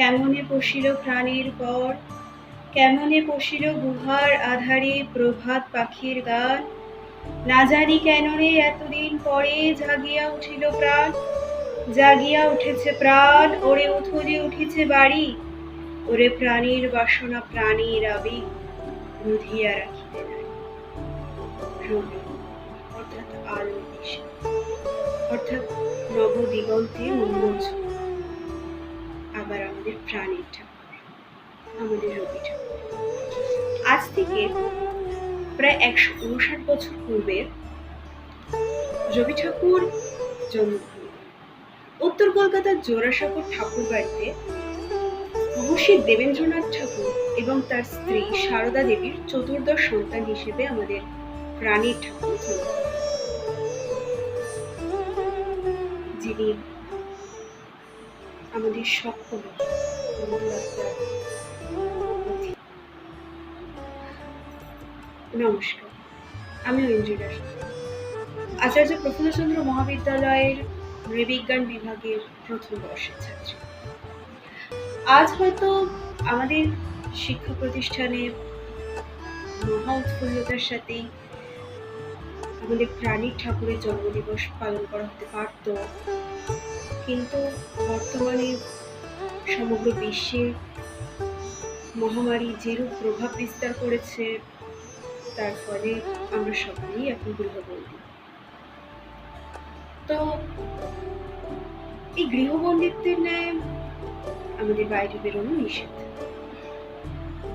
কেমনে পশিল প্রাণীর পর, কেমনে পশিল গুহার আধারে প্রভাত পাখির গান। না জানি কেন রে এতদিন পরে জাগিয়া উঠিল প্রাণ, জাগিয়া উঠেছে প্রাণ, ওরে উথলে উঠেছে বাড়ি, ওরে প্রাণীর বাসনা প্রাণীর আবেগ রুধিয়া রাখিতে নাই। রবি অর্থাৎ আলোর দিশা, অর্থাৎ নবদিগন্তে উন্মোচন। আবার আমাদের প্রাণীর ঠাকুর, আমাদের রবি ঠাকুর। আজ থেকে প্রায় ১৫৯ বছর পূর্বে রবি ঠাকুর জন্মগ্রহণ করেন। উত্তর কলকাতার জোড়াসাঁকোর ঠাকুর বাড়িতে মহর্ষি দেবেন্দ্রনাথ ঠাকুর এবং তার স্ত্রী সারদা দেবীর চতুর্দশ সন্তান হিসেবে আমাদের প্রাণীর ঠাকুর জন্ম, যিনি আমাদের সকলের বন্ধুবান্ধব। নমস্কার, আমি ঐন্দ্রিলা সাহা, আচার্য প্রফুল্লচন্দ্র মহাবিদ্যালয়ের নৃবিজ্ঞান বিভাগের প্রথম বর্ষের ছাত্রী। আজ হয়তো আমাদের শিক্ষা প্রতিষ্ঠানে মহা উৎফুল্লতার সাথেই আমাদের প্রাণীর ঠাকুরের জন্মদিবস পালন করা হতে পারত, কিন্তু বর্তমানে সমগ্র বিশ্বে মহামারী যেরূপ প্রভাব বিস্তার করেছে, তার ফলে আমরা সকলেই এখন গৃহবন্দী। তো এই গৃহবন্দিত্বের ন্যায় আমাদের বাইরে বেরোনো নিষেধ,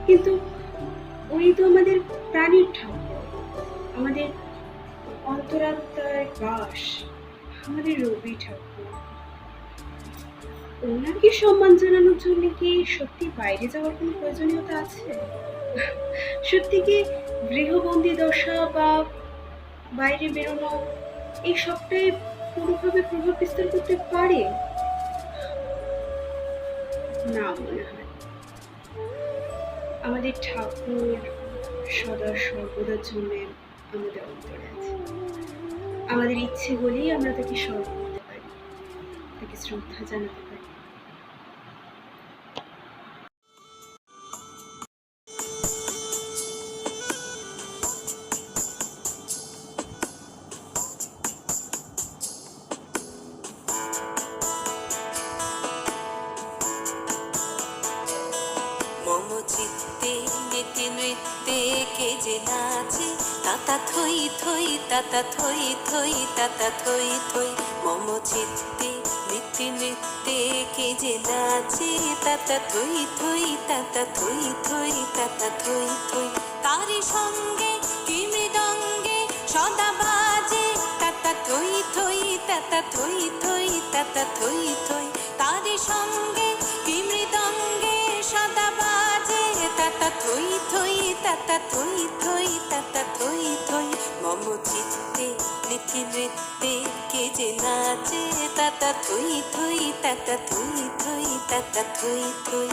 কিন্তু উনি তো আমাদের প্রাণীর ঠাকুর, আমাদের অন্তরাত্মার বাস, আমাদের রবি ঠাকুর। ওনাকে সম্মান জানানোর জন্য কি সত্যি বাইরে যাওয়ার কোনো প্রয়োজনীয়তা আছে? সত্যি কি গৃহবন্দী দশা বা বাইরে বেরোনো এই সবটাই পুরোভাবে প্রভাব বিস্তার করতে পারে? না মনে হয়। আমাদের ঠাকুর সদা সর্বদার জন্য আমাদের অন্তরে আছে। আমাদের ইচ্ছে বলেই আমরা তাকে স্মরণ করতে পারি, তাকে শ্রদ্ধা জানাতে পারি। মম চিত্তে নীতি নৃত্যে কে যে নাচে, তাতা থই থই তাতা থই থই তাতা থই থই। মম চিত্তে নীতি নৃত্যে কে যে নাচে, তাতা থই থই তাতা থই থই তাতা থই থই। তারি সঙ্গে কি মৃদঙ্গে সদা বাজে, তাতা থই থই তাতা থই থই তাতা থই থই। তারি সঙ্গে কি মৃদঙ্গে সদা বাজে, তাতা থই থই তাতা থই থই তাতা থই থই। মম চিত্তে নীতি নৃত্যে কে যে নাচে, তাতা থই থই তাতা থই থই তাতা থই থই।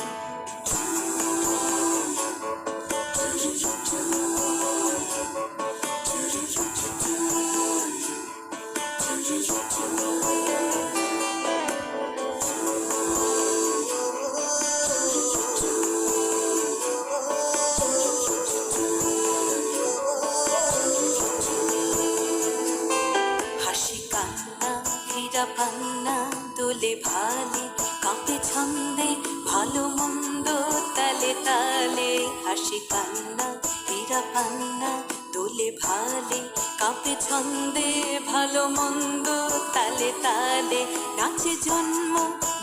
পান্না দোলে ভালে, কাঁপে ছন্দে ভালো মন্দ তালে তালে। হাসি কান্না হীরা পান্না দোলে ভালে, কাঁপে ছন্দে ভালো মন্দ তালে তালে। নাচে জন্ম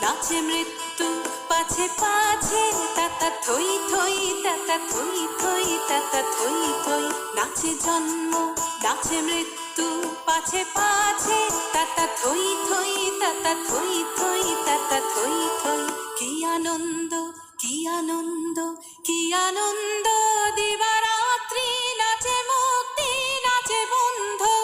নাচে মৃত্যু পাছে পাছে, তাতা থই থই তাতা থই থই তাতা থই থই। নাচে জন্ম নাচে মৃত্যু পাছে পাছে, তাতা থই থই তাতা থই থই তাতা থই থই। কি আনন্দ কি আনন্দ কি আনন্দ, দিবারাত্রি নাচে মুক্তি নাচে বন্ধু।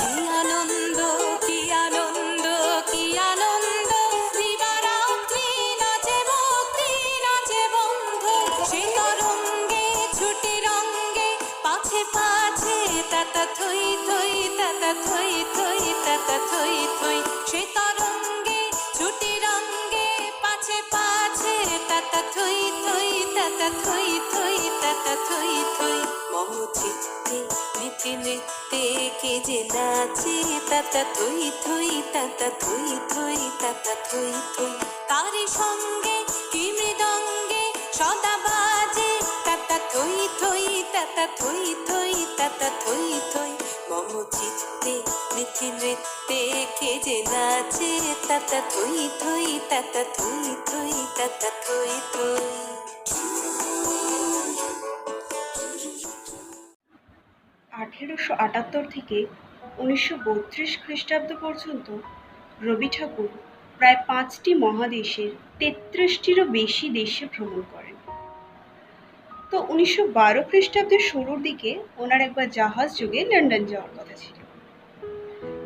কি আনন্দ কি আনন্দ কি আনন্দ, দিবারাত্রি নাচে মুক্তি নাচে বন্ধু। সে তরঙ্গে ছুটি রঙ্গে পাছে পাছে তাতা থই থই তাতা থই থই তাতা থই থই সে তরঙ্গে ছুটি রঙ্গে পাছে পাছে তাতা থই থই তাতা থই থই তাতা থই থই মম চিত্তে নিতে নৃত্যে কে যে নাচে তাতা থই থই তাতা থই থই তাতা থই থই তারি সঙ্গে কি মৃদঙ্গে সদা বাজে তাতা থই থই তাতা থই থই তাতা থই থই মম চিত্তে নিতে নৃত্যে কে যে নাচে তাতা থই থই তাতা থই থই তাতা থই থই। 1878 থেকে 1932 খ্রিস্টাব্দ পর্যন্ত রবি ঠাকুর প্রায় 5টি মহাদেশের 33টিরও বেশি দেশে ভ্রমণ করেন। তো 1912 খ্রিস্টাব্দের শুরুর দিকে ওনার একবার জাহাজ যোগে লন্ডন যাওয়ার কথা ছিল,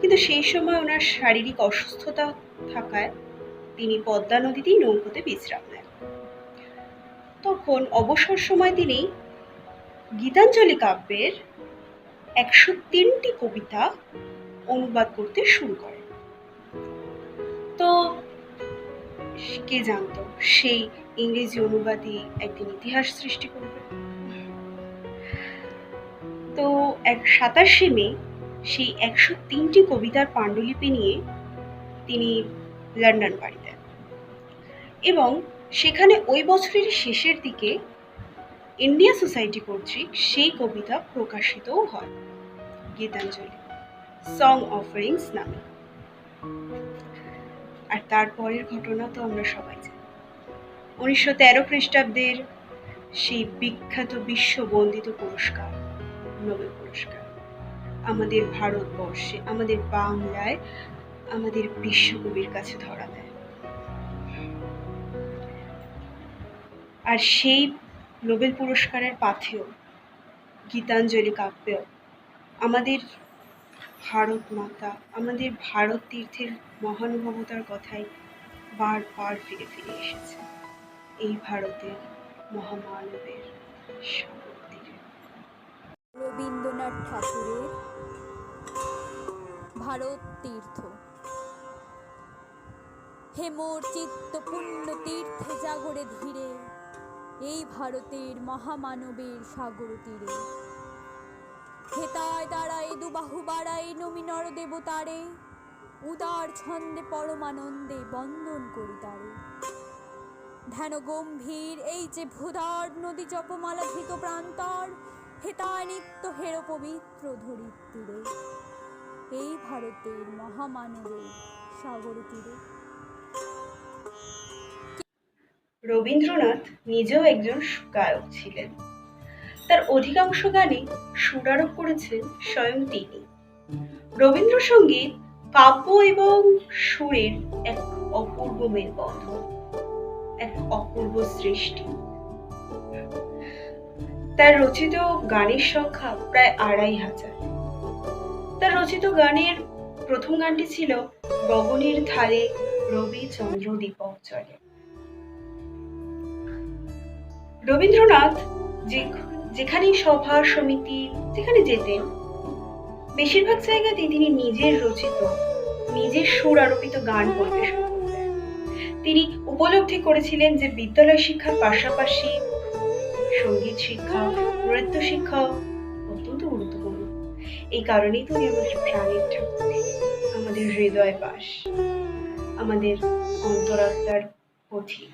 কিন্তু সেই সময় ওনার শারীরিক অসুস্থতা থাকায় তিনি পদ্মা নদীতেই নৌকোতে বিশ্রাম নেন। তখন অবসর সময় তিনি গীতাঞ্জলি কাব্যের 103টি কবিতা অনুবাদ করতে শুরু করেন। তো কে জানতো সেই ইংরেজি অনুবাদই একদিন ইতিহাস সৃষ্টি করবে। তো 27শে মে সেই 103টি কবিতার পাণ্ডুলিপি নিয়ে তিনি লন্ডন পাড়ি দেন এবং সেখানে ওই বছরের শেষের দিকে ইন্ডিয়া সোসাইটি কর্তৃক সেই কবিতা প্রকাশিতও হয় গীতাঞ্জলি সং অফারিংস নামে। আর তারপরের ঘটনা তো আমরা সবাই জানি। 1913 খ্রিস্টাব্দের সেই বিখ্যাত বিশ্ব বন্দিত পুরস্কার, নোবেল পুরস্কার, আমাদের ভারতবর্ষে, আমাদের বাংলায়, আমাদের বিশ্বকবির কাছে ধরা দেয়। আর সেই নোবেল পুরস্কারের পাথেও গীতাঞ্জলি কাব্যেও আমাদের ভারত মাতা, আমাদের ভারত তীর্থের মহানুভবতার কথাই বারবার ফিরে ফিরে এসেছে এই ভারতের মহামানবের সাগর তীরে। রবীন্দ্রনাথ ঠাকুরের ভারত তীর্থ। হে মোর চিত্ত পুণ্য তীর্থে জাগরে ধীরে, এই ভারতের মহামানবের সাগর তীরে। হেতায় দাঁড়ায় দুবাহু বাড়াই নমি নর দেবতারে, উদার ছন্দে পরমানন্দে বন্দন করি তারে। ধ্যান গম্ভীর এই যে ভূধার নদী জপমালা ধৃত প্রান্তর, হেতায় নিত্য হের পবিত্র ধরিত্রীরে, এই ভারতের মহামানবের সাগর তীরে। রবীন্দ্রনাথ নিজেও একজন গায়ক ছিলেন। তার অধিকাংশ গানে সুরারোপ করেছেন স্বয়ং তিনি। রবীন্দ্রসঙ্গীত কাব্য এবং সুরের এক অপূর্ব মেলবন্ধন, এক অপূর্ব সৃষ্টি। তার রচিত গানের সংখ্যা প্রায় 2500। তার রচিত গানের প্রথম গানটি ছিল গগনের ধারে রবি চন্দ্র দীপক জ্বলে। রবীন্দ্রনাথ যেখানেই সভা সমিতি যেখানে যেতেন, বেশিরভাগ জায়গাতেই তিনি নিজের রচিত, নিজের সুর আরোপিত গান পরিবেশন করতেন। তিনি উপলব্ধি করেছিলেন যে বিদ্যালয় শিক্ষার পাশাপাশি সঙ্গীত শিক্ষা, নৃত্য শিক্ষা অত্যন্ত গুরুত্বপূর্ণ। এই কারণেই তিনি আমাদের প্রাণের ঠাকুর, আমাদের হৃদয় বাস, আমাদের অন্তরাত্মার পথিক।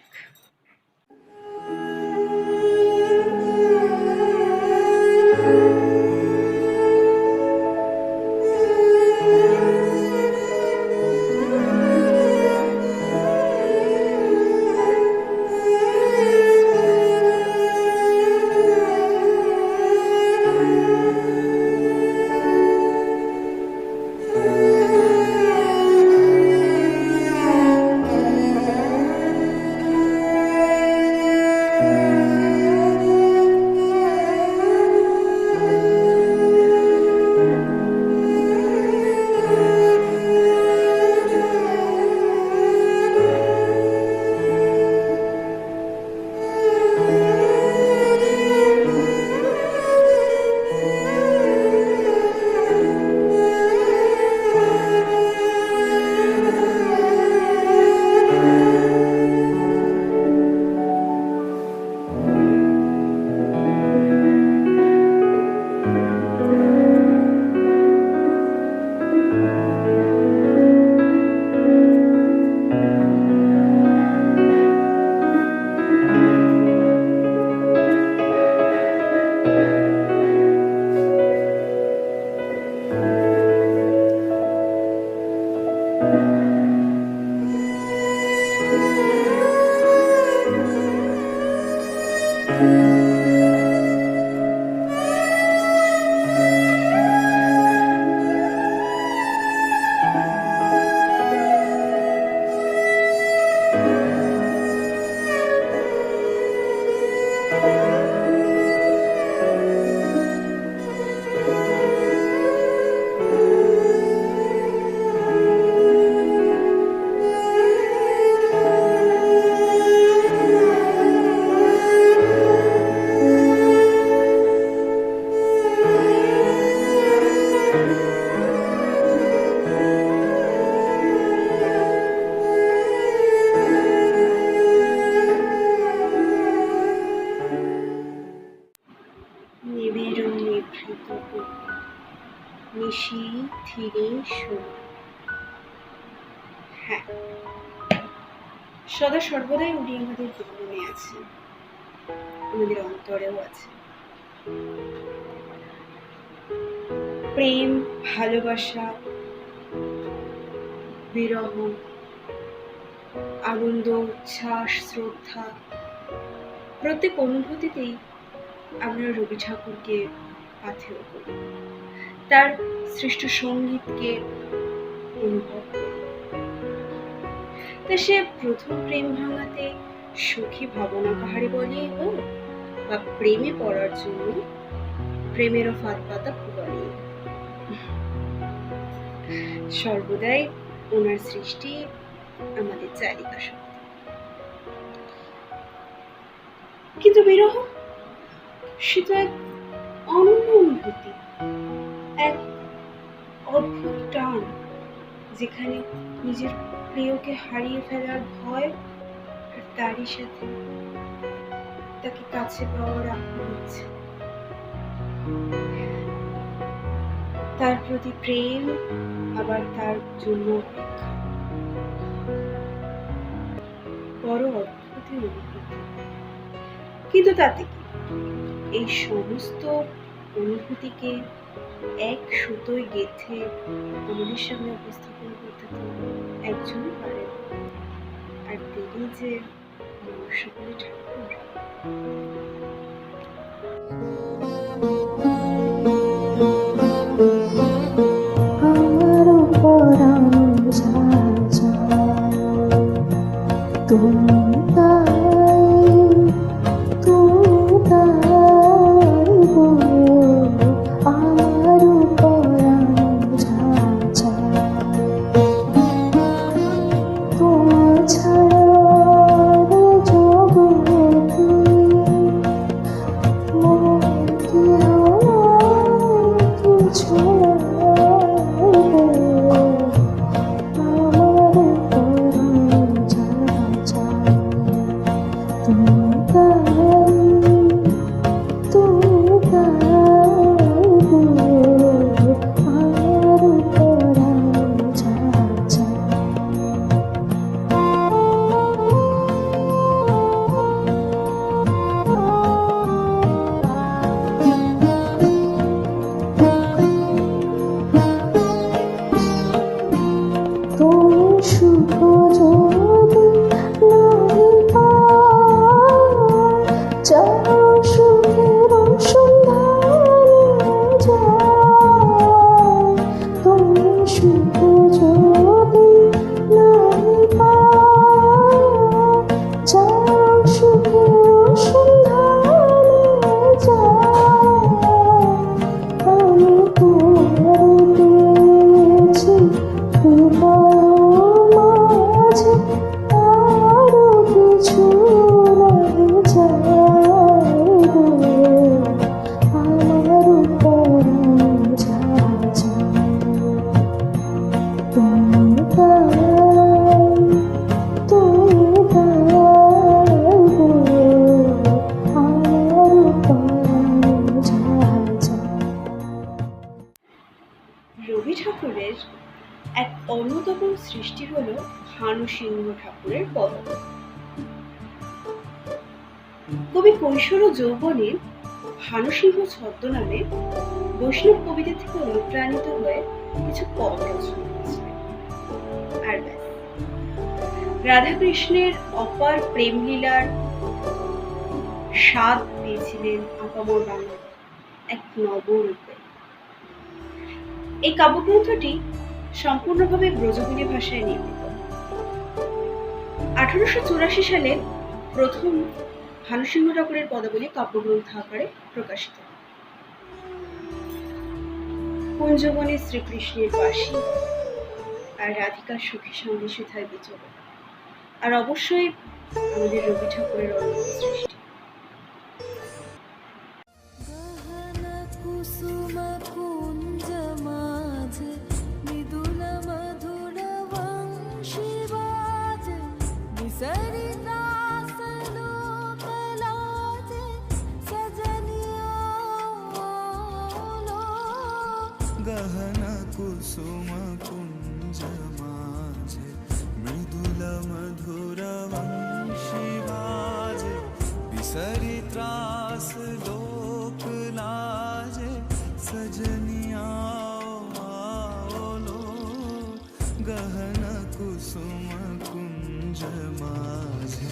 সদা সর্বদাই উনি আমাদের জীবনে আছে, আমাদের অন্তরেও আছে। প্রেম, ভালোবাসা, বিরহ, আনন্দ, উচ্ছ্বাস, শ্রদ্ধা, প্রত্যেক অনুভূতিতেই আমরা রবি ঠাকুরকে পাথেয় করি, তার সৃষ্ট সঙ্গীতকে অনুভব করি। তা সে প্রথম প্রেম ভাঙাতে সুখী ভাবনা কাহারে বলিয়ে হোক, বা প্রেমে পড়ার জন্য প্রেমেরও ফাঁদ পাতা ফুবালিয়ে, সর্বদাই ওনার সৃষ্টি আমাদের চালিকা শক্তি। কিন্তু বিরহ সে তো এক অনন্য অনুভূতি, এক অদ্ভুত টান, যেখানে নিজের প্রিয়কে হারিয়ে ফেলার ভয়, আর তারই সাথে তাকে কাছে পাওয়ার আগ্রহ হচ্ছে, তার প্রতি প্রেম, আবার তার জন্য অপেক্ষা। বড় অদ্ভুত অনুভূতি। কিন্তু তাতে কি, এই সমস্ত অনুভূতিকে এক সুতোয় গেঁথে আমাদের সামনে উপস্থাপন করতে তো একজনই পারে, আর তিনি যে মনুষ্যকলি ঠাকুর। আমারও পরাণ যায় যায়, তুমি তাই গো, আমারও পরাণ যায় যায়, তোমার ছাড়া জগতে মন কি হয় কিছু সুখ যদি নাহি পাও, যাও সুখের সন্ধানে যাও, তুমি সুখ যদি নাহি পাও, যাও সুখের সন্ধানে যাও, আমি তোমার পেয়েছি হৃদয় মাঝে, আরো কিছু নাহি চাই গো, আমার পরাণ যায় যায়, তুমি তাই গো, আমার পরাণ যায় যায়। রবি ঠাকুরের এক অন্যতম সৃষ্টি হল ভানু সিংহ ঠাকুরের পদাবলী। কবি কৈশোর ও যৌবনে ভানু সিংহ ছদ্মনামে বৈষ্ণব কবিদের থেকে অনুপ্রাণিত হয়ে কিছু পদ রচনা করেছিলেন। আর ব্যাস, রাধাকৃষ্ণের অপার প্রেমলীলার স্বাদ পেয়েছিলেন আপামর বাংলা এক নবরূপে। এই কাব্যগ্রন্থটি সম্পূর্ণভাবে ব্রজবুলি ভাষায় নির্মিত। 1884 সালে প্রথম ভানু সিংহ ঠাকুরের পদাবলী কাব্যগ্রন্থ আকারে প্রকাশিত। কুঞ্জবনে শ্রীকৃষ্ণের বাসী, আর রাধিকার সুখী সঙ্গে সুধায় বিচরণ, আর অবশ্যই আমাদের রবি ঠাকুরের অন্যতম সৃষ্টি। কুসুম কুঞ্জ মাঝে মৃদুল মধুর বংশী বাজে, বিসরি দাস লোক লাজে, সজনিয়া লো। গহনা কুসুম কুঞ্জ মাঝে মৃদুল মধুর মাঝে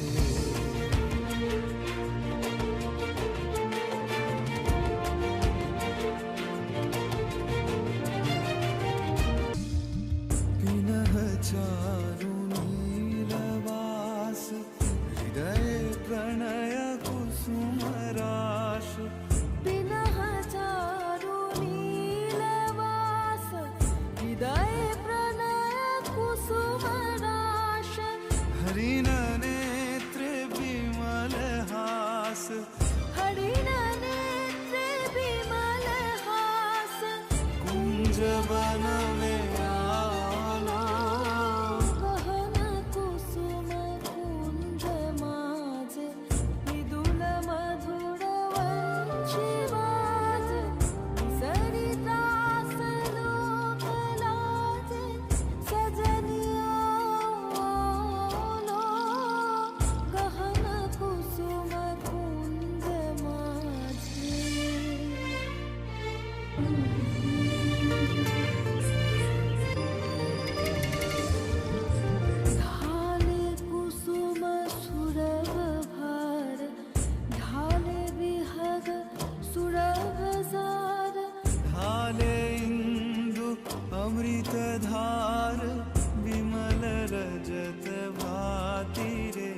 पिनः चारु नीलवास हृदय प्रणय कुसुमराश पिनः चारु नीलवास हृदय प्रणय कुसुमराश हरिण नेत्रे विमल हास हरिण नेत्रे विमल हास कुंज वन में आलो गहन कुसुम कुंज माझे विदुल मधुर वंशी वाज सरितास लोक लाजे सजनिया लो गहन कुसुम कुंज माझे ढाले कुसुम सुरभ भार ढाले विहग सुरभ जार ढाले इंदु अमृत धार विमल रजत भाति रे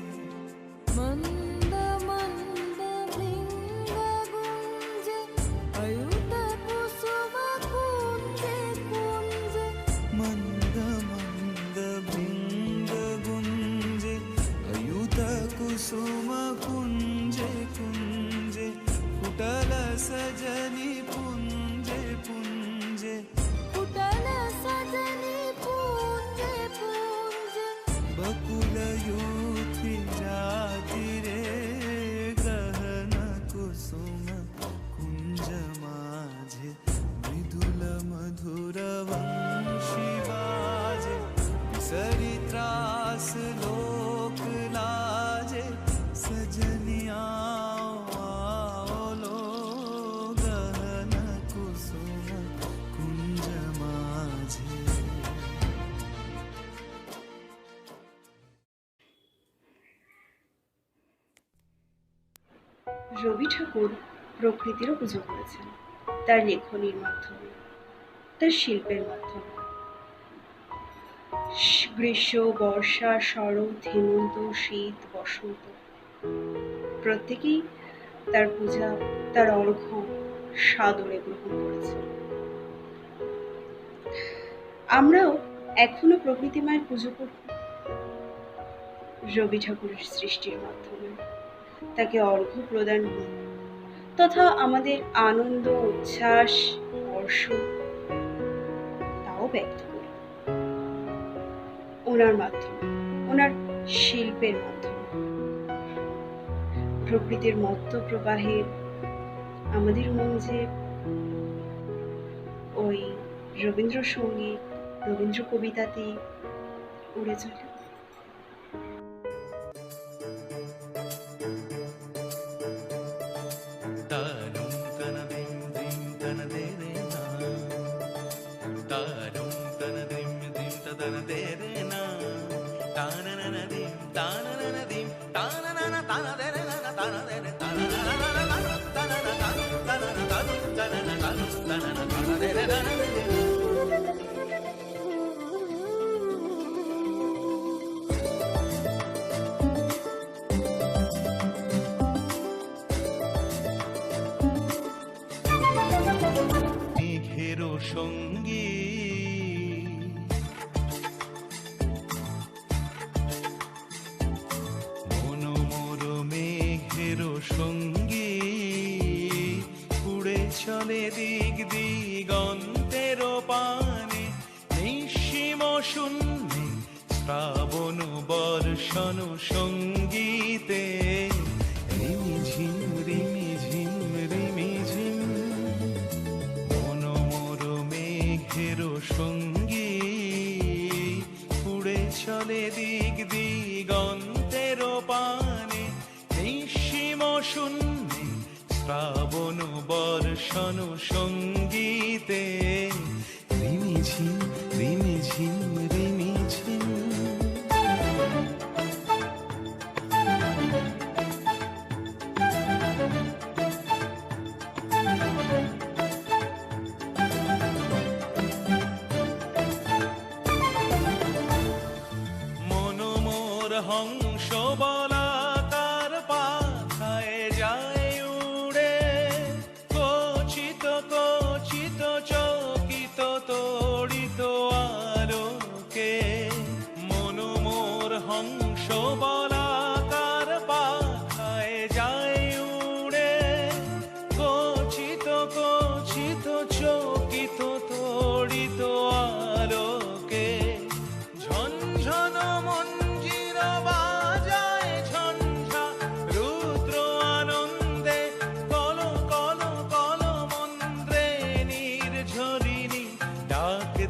मंद मंद भृंग गुंज अयुत कुसुम कुंज कुंज मंद मंद भृंग गुंजे अयुत कुसुम कुंजे कुंजे कुटल सजनी पुंजे पुंजे कुटल सजनी पूंज पूंज बकुल यूथी जाति रे गहन कुसुम कुंज माझे मृदुल मधुर वंशी बाजे सरित्रास लोक लाजे सजनिया लो गहन कुसुम कुंज माझे রবি ঠাকুর প্রকৃতিরও পুজো করেছেন তার লেখনীর মাধ্যমে, তার শিল্পের মাধ্যমে। গ্রীষ্ম, বর্ষা, শরৎ, হেমন্ত, শীত, বসন্ত প্রত্যেকেই তার পূজা, তার অর্ঘ্য সাদরে গ্রহণ করেছে। আমরাও এখনো প্রকৃতি মায়ের পুজো করব রবি ঠাকুরের সৃষ্টির মাধ্যমে, তাকে অর্ঘ্য প্রদান করি তথা আমাদের আনন্দ, উচ্ছ্বাস, হর্ষ তাও ব্যক্ত করি ওনার মাধ্যমে, ওনার শিল্পের মাধ্যমে। প্রকৃতির মত্ত প্রবাহে আমাদের মন যে ওই রবীন্দ্রসঙ্গীত, রবীন্দ্র কবিতাতে উড়ে চলে। तारुं तन दिं दिं तन दे रे ना तारुं तन दिं दिं तन दे रे ना ताननन दिं ताननन दिं ताननन तन दे रे ना तन दे रे ताननन तनन तनन तनन तन दे रे ना মেঘেরও সঙ্গী মনোমর মেঘেরও সঙ্গী উড়ে চলে দিক দিগন্তের পানে নিঃসীম শূন্যে শ্রাবণ বর্ষণ সঙ্গীতে রিমিঝিম রিমিঝিম রিমিঝিম মনোমর মেঘেরও সঙ্গী উড়ে চলে দিক দিগন্তের পানে নিঃসীম শূন্যে শ্রাবণ বর্ষণ সঙ্গীতে রিমিঝিম রিমিঝিম রিমিঝিম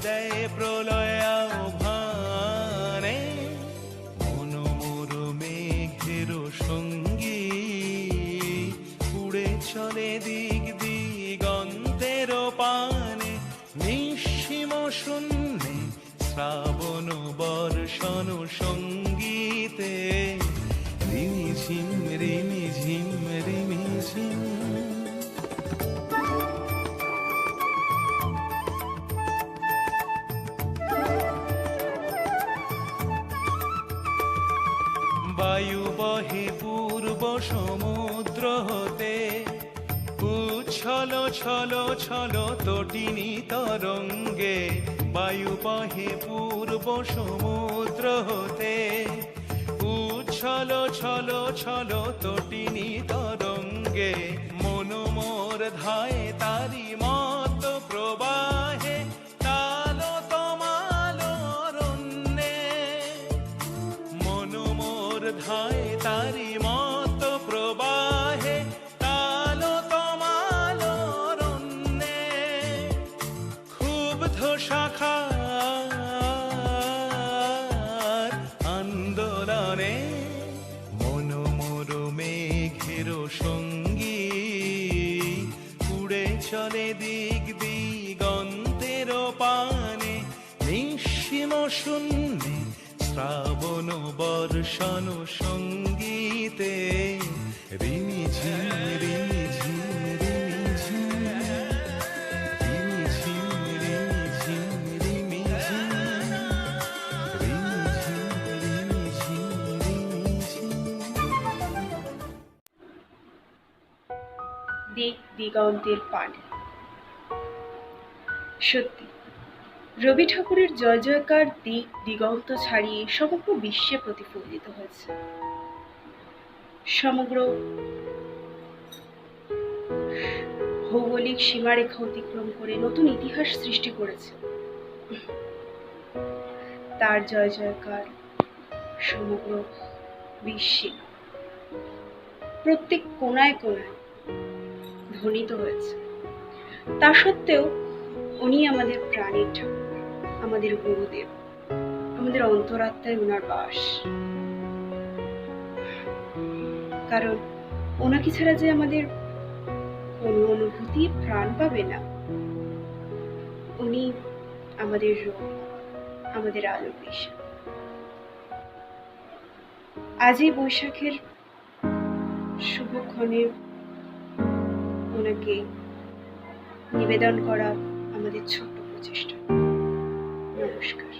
দেয় প্রলয় আহ্বানে, মনোমোর মেঘের সঙ্গী উড়ে চলে দিক দিগন্তের পানে, নিঃসীম শূন্যে শ্রাবণ বর্ষণ সঙ্গীতে, রিমিঝিম রিমিঝিম রিমিঝিম। বায়ু বহে পূর্ব সমুদ্র হতে, উচ্ছল ছল ছল তটিনী তরঙ্গে, বায়ু বহে পূর্ব সমুদ্র হতে, উচ্ছল ছল ছল তটিনী তরঙ্গে, মনোমোর ধায় তারি মত প্রবাহে, তালো তমালো অরণ্যে, মনোমোর ধায় তারি মত প্রবাহে, তালো তমালো অরণ্যে, ক্ষুব্ধ শাখার আন্দোলনে, মনোমোর মেঘের সঙ্গী উড়ে চলে দিক দিগন্তের পানে, নিঃসীম শূন্যে শ্রাবণ বর্ষণ সঙ্গীতে, রিমিঝিম রিমিঝিম রিমিঝিম, রিমিঝিম রিমিঝিম রিমিঝিম, রিমিঝিম রিমিঝিম রিমিঝিম। দিক দিগন্তের পানে। সত্যি রবি ঠাকুরের জয় জয়কার দিক দিগন্ত ছাড়িয়ে সমগ্র বিশ্বে প্রতিফলিত হয়েছে। সমগ্র ভৌগোলিক সীমারেখা অতিক্রম করে নতুন ইতিহাস সৃষ্টি করেছে। তার জয় জয়কার সমগ্র বিশ্বে প্রত্যেক কোনায় কোনায় ধ্বনিত হয়েছে। তা সত্ত্বেও উনি আমাদের প্রাণের ঠাকুর, আমাদের গুরুদেব, আমাদের অন্তরাত্মায় ওনার বাস। কারণ ওনাকে ছাড়া যে আমাদের কোনো অনুভূতি প্রাণ পাবে না। উনি আমাদের রূপ, আমাদের আলোর দিশা। আজ এই বৈশাখের শুভক্ষণে ওনাকে নিবেদন করা আমাদের ছোট্ট প্রচেষ্টা। নমস্কার।